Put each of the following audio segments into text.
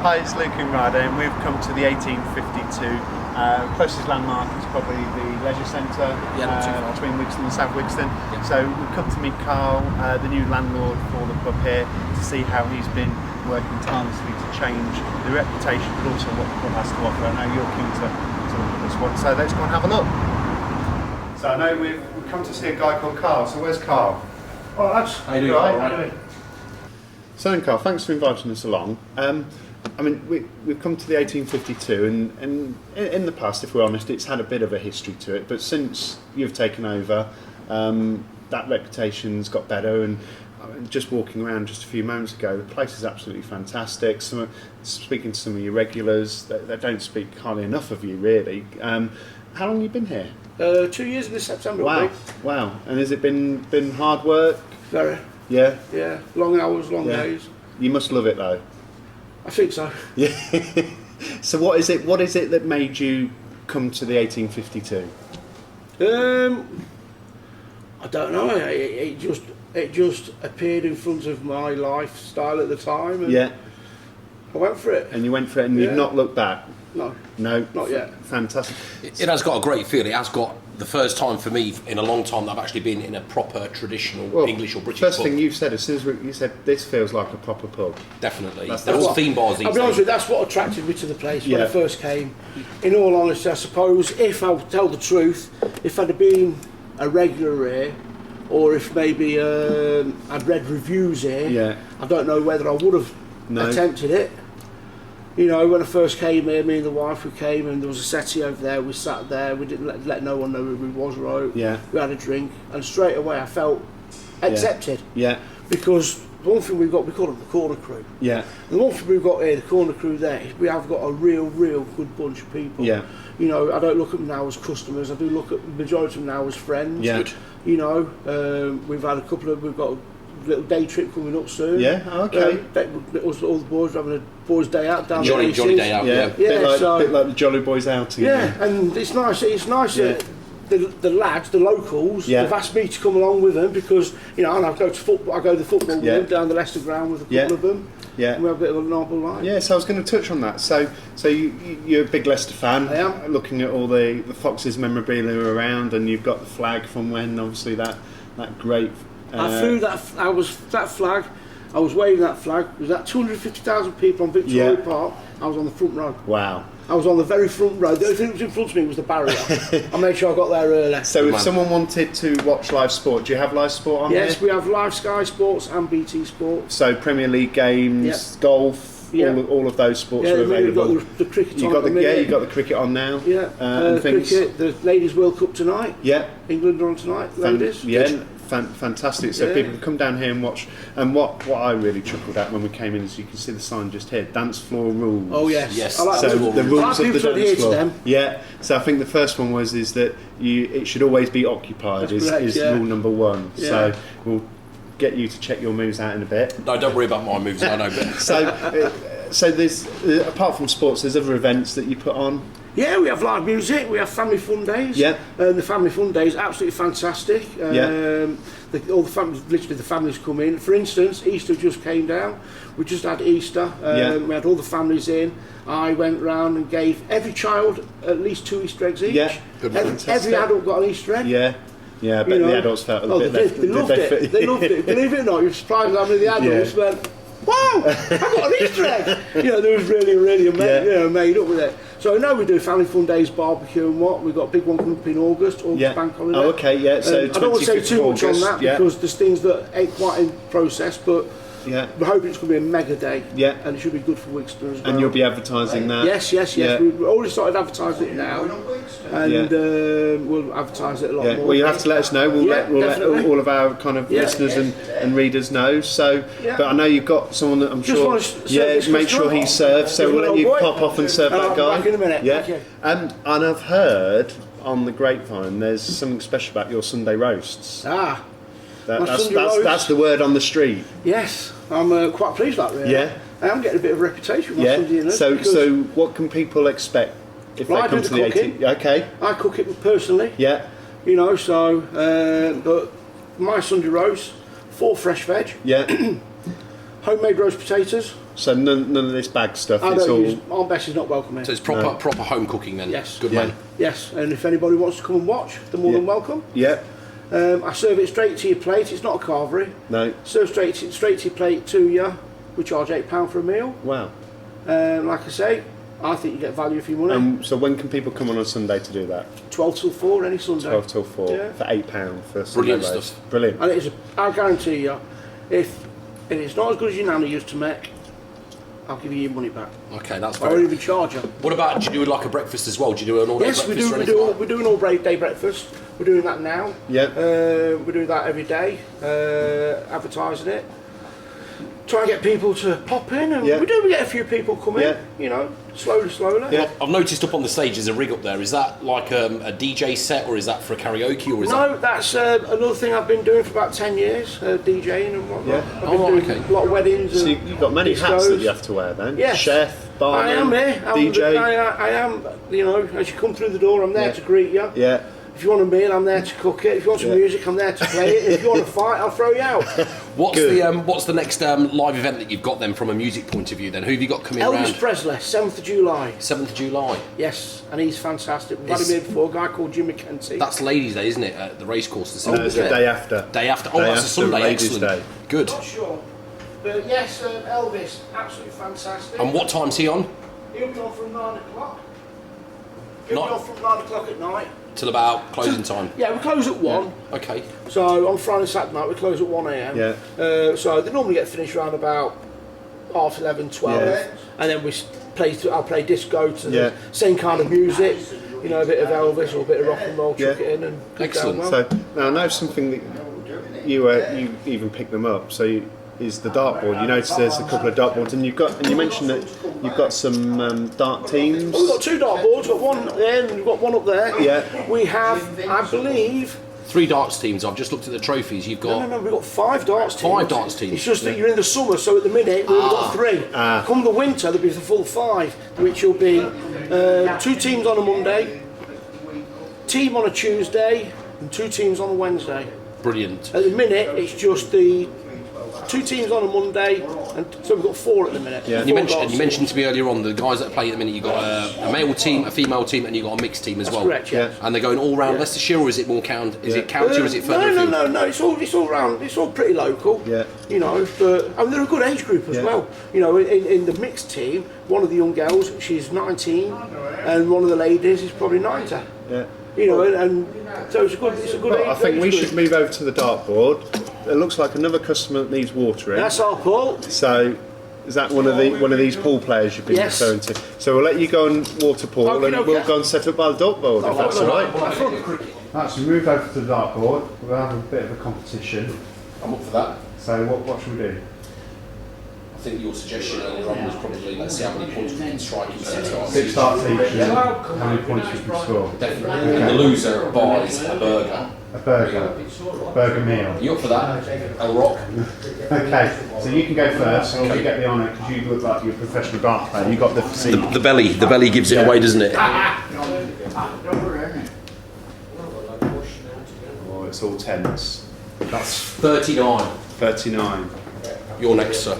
Hi, it's Luke and Ryder, and we've come to the 1852. Closest landmark is probably the leisure centre between Wigston and South Wigston. Yeah. So we've come to meet Carl, the new landlord for the pub here, to see how he's been working tirelessly to change the reputation, but also what the pub has to offer. I know you're keen to look at this one, so let's go and have a look. So I know we've come to see a guy called Carl. So where's Carl? Oh, that's How you doing, Carl? How you doing? So then, Carl, thanks for inviting us along. I mean, we've come to the 1852, and in the past, if we're honest, it's had a bit of a history to it. But since you've taken over, that reputation's got better. And just walking around just a few moments ago, the place is absolutely fantastic. Speaking to some of your regulars, they don't speak highly enough of you, really. How long have you been here? 2 years in this September. Wow, wow. And has it been hard work? Very. Yeah. Yeah. Long hours, long days. You must love it, though. I think so. Yeah. So what is it that made you come to the 1852? I don't know. It just appeared in front of my lifestyle at the time, and Yeah. I went for it. And you went for it, and you've not looked back. No. No. Not yet. Fantastic. It has got a great feel. It has got the first time for me in a long time that I've actually been in a proper traditional English or British First pub. thing you said, as soon as you said this feels like a proper pub. Definitely. That's They're all theme bars these I'll be honest days. with you, that's what attracted me to the place when Yeah. I first came. In all honesty, I suppose, if I'll tell the truth, if I'd have been a regular here, or if maybe I'd read reviews here, Yeah. I don't know whether I would have attempted it. You know, when I first came here, me and the wife, we came and there was a settee over there, we sat there, we didn't let no one know who we was, right? Yeah. We had a drink, and straight away I felt accepted. Yeah. Because one thing we've got, we call them the corner crew. Yeah. The one thing we've got here, the corner crew there, is we have got a real good bunch of people. Yeah. You know, I don't look at them now as customers, I do look at the majority of them now as friends. Yeah. Good. You know, we've got a little day trip coming up soon. Yeah. Okay. All the boys are having a boys' day out down Jolly day out. Yeah. Yeah. Bit like the Jolly Boys outing. Yeah, and it's nice. It's nice Yeah. that the lads, the locals, Yeah. have asked me to come along with them because you know, and I go to football. I go to the football with them down the Leicester ground with a couple of them. Yeah. And we have a bit of a novel life. Yeah, so I was going to touch on that. So you're a big Leicester fan. I am. Looking at all the Foxes memorabilia around, and you've got the flag from when, obviously that great. I flew that. That flag. I was waving that flag. There was that 250,000 people on Victoria Park. I was on the front row. Wow. I was on the very front row. The only thing that was in front of me was the barrier. I made sure I got there early. So if someone wanted to watch live sport, do you have live sport on Yes, here? we have live Sky Sports and BT Sports. So Premier League games, golf, all of those sports are available. We've got the cricket you on got at the minute. you got the cricket on now. Yeah, and things. cricket, the Ladies World Cup tonight. Yeah. England are on tonight, ladies. Fantastic. So people can come down here and watch. And what I really chuckled at when we came in is you can see the sign just here: dance floor rules. Oh yes. Yes. I like So those. the rules of the people to adhere dance to floor. them. Yeah. So I think the first one is that it should always be occupied. That's correct, is yeah. rule number one. Yeah. So we'll get you to check your moves out in a bit. No, don't worry about my moves. I know. But So there's apart from sports, there's other events that you put on. Yeah, we have live music. We have family fun days. Yeah. The family fun days absolutely fantastic. Yeah. All the families, literally the families come in. For instance, Easter just came down. We just had Easter. We had all the families in. I went round and gave every child at least 2 Easter eggs each. Yeah. Every adult got an Easter egg. Yeah. Yeah, I bet the adults felt a bit left. They loved it. They loved it. Believe it or not, you're surprised how many of the adults went, wow, I got an Easter egg. You know, they was really made up with it. So now we do family fun days, barbecue and what. We've got a big one coming up in August bank holiday. Oh, okay, yeah. So I don't want to say too much on that yeah. because there's things that ain't quite in process, but yeah. we're hoping it's going to be a mega day. Yeah. And it should be good for Wigston as well. And you'll be advertising that? Yes. Yeah. We've already started advertising it now. And we'll advertise it a lot more. Well, you have to let us know. We'll let all of our kind of listeners and readers know. So, but I know you've got someone that I'm sure. Make sure he serves. So we'll let you pop off and serve that guy. Back in a minute. Yeah. Okay. And I've heard on the grapevine there's something special about your Sunday roasts. That's the word on the street. Yes, I'm quite pleased with that. Really. Yeah. I am getting a bit of a reputation. With Sunday dinners So what can people expect if they come to the 18th? Okay. I cook it personally. Yeah. You know, so but my Sunday roast, 4 fresh veg. Yeah. Homemade roast potatoes. So none of this bag stuff. I It's don't all. use, Aunt Bessie's not welcome here. So it's proper home cooking then. Yes. Good Yeah. man. Yes, and if anybody wants to come and watch, they're more than welcome. Yeah. I serve it straight to your plate. It's not a carvery. No. Serve straight to your plate to you. We charge £8 for a meal. Wow. Like I say, I think you get value for your money. So when can people come on Sunday to do that? 12 till 4 any Sunday. 12 till 4 Yeah. for £8 for Sunday Brilliant roast. stuff. Brilliant. And I guarantee you, if it's not as good as your nana used to make, I'll give you your money back. Okay, that's I won't very. even charge you. What about, do you do like a breakfast as well? Do you do an all-day Yes, we breakfast do. or We anything do. like that? We're doing all day breakfast. We're doing that now. Yeah. We do that every day. Advertising it. Try and get people to pop in, and Yeah. we get a few people come in. Yeah. You know, slowly. Yeah. I've noticed up on the stage there's a rig up there. Is that like a DJ set, or is that for a karaoke, or is that? No, that's another thing I've been doing for about 10 years, DJing and whatnot. Yeah. I've been doing okay. a lot of weddings. So and you've got many hats discos. that you have to wear then. Yes. Chef, I barman, am here. DJ. I am. You know, as you come through the door, I'm there Yeah. to greet you. Yeah. If you want a meal, I'm there to cook it. If you want some Yeah. music, I'm there to play it. If you want to fight, I'll throw you out. What's the next live event that you've got then from a music point of view? Then who have you got coming Elvis around? Presley, 7th of July. 7th of July. Yes, and he's fantastic. We've had Is- him here before, a guy called Jim McKenzie. That's Ladies' Day, isn't it? At the racecourse. No, it's the day after. Day after. Oh, Day that's a after Sunday. Ladies' Excellent. Day. Good. Not sure. But yes, Elvis, absolutely fantastic. And what time's he on? He'll be on from 9 o'clock. He'll Nine- be on from 9 o'clock at night. Till about closing time. Yeah, we close at 1. Okay. So on Friday, Saturday night, we close at 1 a.m. Yeah. So they normally get finished around about 11:30, 12. Yeah. And then I'll play disco to Yeah. the same kind of music. You know, a bit of Elvis or a bit of rock and roll, chuck Yeah. it in and keep Excellent. going well. So now I know something that you even picked them up. So is the dartboard. You notice there's a couple of dartboards, and you mentioned that you've got some dart teams. Well, we've got 2 dartboards, we've got one there and we've got one up there. Yeah. We have, I believe, 3 darts teams. I've just looked at the trophies. You've got. no, we've got 5 darts teams. 5 darts teams. It's just that you're in the summer, so at the minute we've got 3. Come the winter, there'll be the full 5, which will be 2 teams on a Monday, team on a Tuesday, and 2 teams on a Wednesday. Brilliant. At the minute, it's just the 2 teams on a Monday, and so we've got 4 at the minute. Yeah. And you Four mentioned, darts you mentioned to me earlier on the guys that play at the minute. You've got a male team, a female team, and you've got a mixed team as well. correct, yeah. And they're going all round Yeah. Leicestershire, or is it more Is it county, or is it No, further afield? no. It's all round. It's all pretty local. Yeah. You know, but they're a good age group as Yeah. well. You know, in the mixed team, one of the young girls, she's 19, and one of the ladies is probably 90. Yeah. You know, and so it's a good Well, age. I think we age should group. move over to the dartboard. It looks like another customer that needs watering. That's our Paul. So, is that one of these pool players you've been Yes. referring to? So we'll let you go and water Paul, Okay, and okay. we'll go and set up by the dartboard if that's all right. That's fun. Right, so we moved over to the dartboard. We'll have a bit of a competition. I'm up for that. So what should we do? I think your suggestion earlier on was probably let's see how many points we can strike in 6 darts. 6 darts each. Yeah. How many points we can score? Definitely. And the loser buys a burger. A burger meal. You up for that, El Rock? Okay, so you can go first, and you get the honour because you look like you're a professional dart player. You got the physique. The belly gives it away, doesn't it? Oh, it's all tense. That's 39. 39. You're next, sir.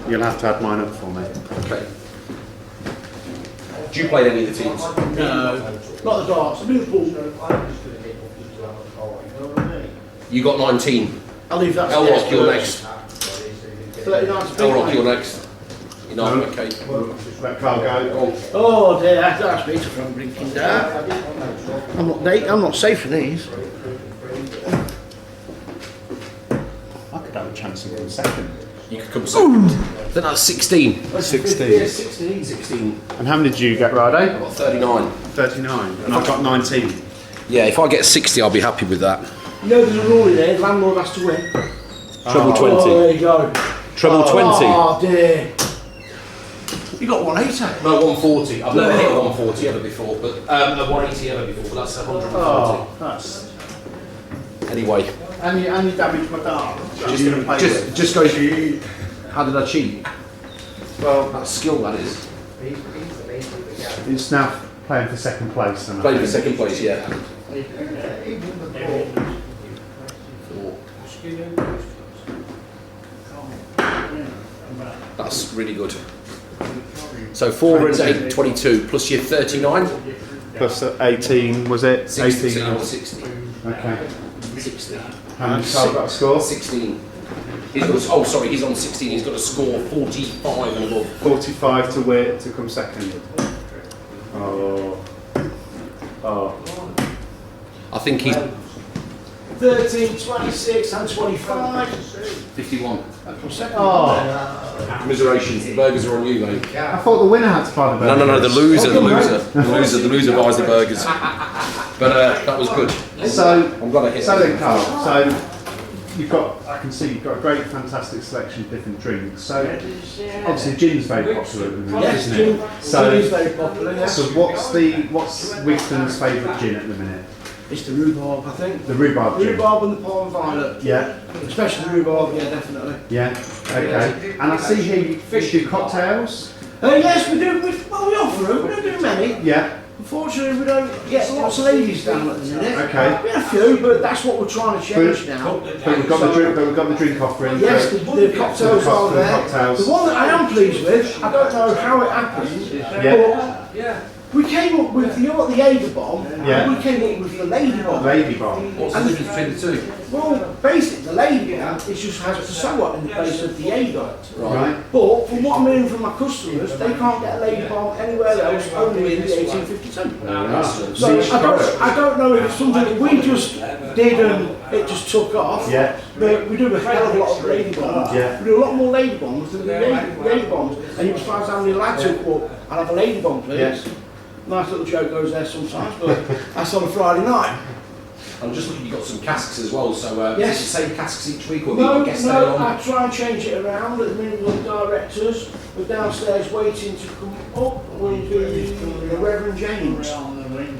You'll have to add mine up for me. Okay. Do you play any of the teams? No, not the darts. I do the pool. You got 19. I'll leave that. El Rock, you're next. 39 El Rock, you're next. You know, okay. Let Carl go. Oh dear, that's me from drinking down. I'm not safe in these. I could have a chance of getting second. You could come second. Then that's 16. 16. 16. And how many did you get, Rado? I've got 39. 39. And I've got 19. Yeah, if I get 60, I'll be happy with that. You know there's a rule in there, the landlord has to win. Treble 20. Oh, there you go. Treble 20. Oh dear. You got 180. No, 140. I've never hit a 140 ever before, but a 180 ever before, but that's 140. Oh, that's... Anyway, And you damaged my dart. just goes. How did I cheat? Well, That's skill, that is. it's now playing for second place. And I Played for think- second place, yeah. Four. That's really good. So 4 and 8, 22, plus your 39? Plus 18, was it? 60, 18. so you're on 60. Okay. 60. How many Carl got a score? 16. He's on 16. He's got a score 45 and above. 45 to come second. Oh. I think he's 13, 26 and 25. 51. Oh. Commiserations. The burgers are on you, mate. I thought the winner had to buy the burgers. No. The loser buys the burgers. But that was good. So I'm glad I hit. So then, Carl. So I can see you've got a great, fantastic selection of different drinks. So obviously, gin's very popular at the minute, Yes, isn't gin. it? So Gin is very popular. Yes. So what's Wigston's favourite gin at the minute? It's the rhubarb, I think. The rhubarb gin. Rhubarb and the palm violet. Yeah. Especially the rhubarb, yeah, definitely. Yeah. Okay. And I see here you do cocktails. Yes, we do. We offer them. We don't do many. Yeah. Unfortunately, we don't get lots of ladies down at the minute. Okay. We have a few, but that's what we're trying to change now. But we've got the drink offering. Yes, the cocktails are there. Cocktails. The one that I am pleased with, I don't know how it happened, but we came up with, you know what, the Ada bomb, Yeah. we came up with the Lady bomb. Lady bomb. What's the difference between the two? Well, basically, the Lady bomb, it just has the so in the place of the Ada. Right. But from what I'm hearing from my customers, they can't get a Lady bomb anywhere else, only in the 1852. So I don't know if it's something that we just did and it just took off. Yeah. But we do a hell of a lot of lady bombs. Yeah. We do a lot more lady bombs than the lady bombs. And you surprised how many lads who go up, I'll have a lady bomb, please. Yes. Nice little joke goes there sometimes, but that's on a Friday night. I'm just looking, you've got some casks as well, so Yes. is it the same casks each week or No, do you get stay on? I try and change it around. At the minute, the directors are downstairs waiting to come up with the Reverend James.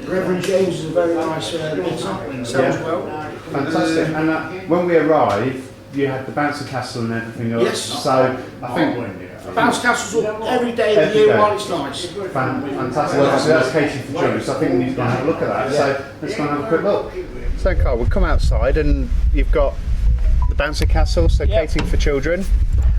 Reverend James is a very nice dancer, sells well. Fantastic. And when we arrived, you had the bouncy castle and everything else. Yes. So I think Bounce castles up every day of the year while it's nice. fantastic. Well, so that's catering for children. So I think we need to go and have a look at that. So let's go and have a quick look. So Carl, we've come outside and you've got the bouncy castle, so catering for children.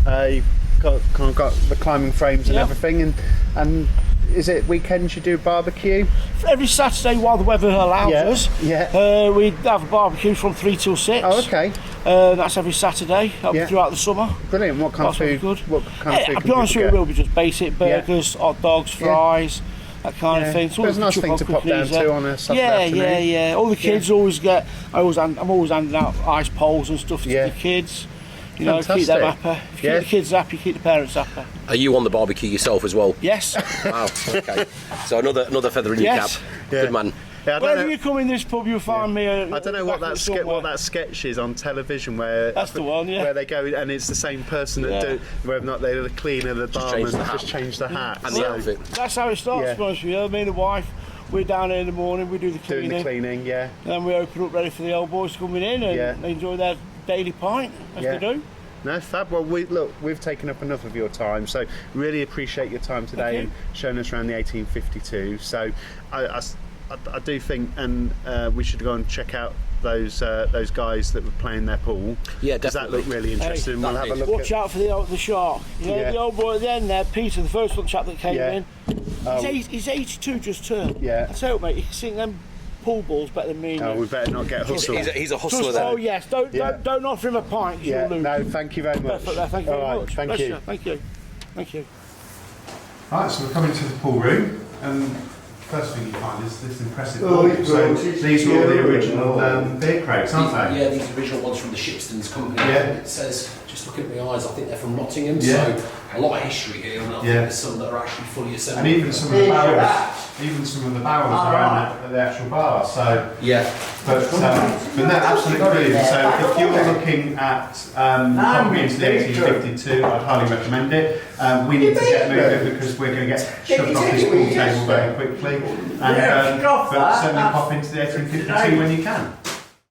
You've got the climbing frames and everything, and is it weekends you do barbecue? Every Saturday while the weather allows us, we have a barbecue from 3 till 6. Oh, okay. That's every Saturday throughout the summer. Brilliant. What kind of food? Good. What kind of food? I'll be honest with you, it will be just basic burgers, hot dogs, fries, that kind of thing. It's a nice thing to pop down to on a Saturday afternoon. Yeah. All the kids always get. I'm always handing out ice poles and stuff to the kids. You know, keep them happy. If you keep the kids happy, keep the parents happy. Are you on the barbecue yourself as well? Yes. Wow. Okay. So another feather in your cap. Good man. Yeah, Whenever you come in this pub, you'll find me. I don't know what that sketch is on television where that's the one, where they go and it's the same person that do whether or not they're the cleaner, the barman, just change the hat and the outfit. That's how it starts. To be honest with you, me and the wife, we're down here in the morning, we do the cleaning. Doing the cleaning, yeah. Then we open up ready for the old boys coming in and they enjoy their daily pint as they do. No, fab. Well, we've taken up enough of your time, so really appreciate your time today and showing us around the 1852. So I do think, and we should go and check out those guys that were playing their pool. Yeah, definitely. Does that look really interesting? We'll have a look. Watch out for the shark. You know, the old boy at the end there, Peter, the first one chap that came in. He's 82 just turned. Yeah. I tell you, mate, you can sink them pool balls better than me. Oh, we better not get hustled. He's a hustler there. Oh yes, don't offer him a pint. Yeah. You'll lose. No, thank you very much. Thank you very much. Thank you. Thank you. Right, so we're coming to the pool room, and first thing you find is this impressive pool. So these are all the original beer crates, aren't they? Yeah, these are the original ones from the Shipstons company. Yeah. It says, just look at my eyes, I think they're from Nottingham, so a lot of history here, and I think there's some that are actually fully assembled. And even some of the barrels around at the actual bar. So but no, absolutely brilliant. So if you're looking at popping into the 1852, I'd highly recommend it. We need to get moving because we're going to get shoved off this pool table very quickly. But certainly pop into the 1852 when you can.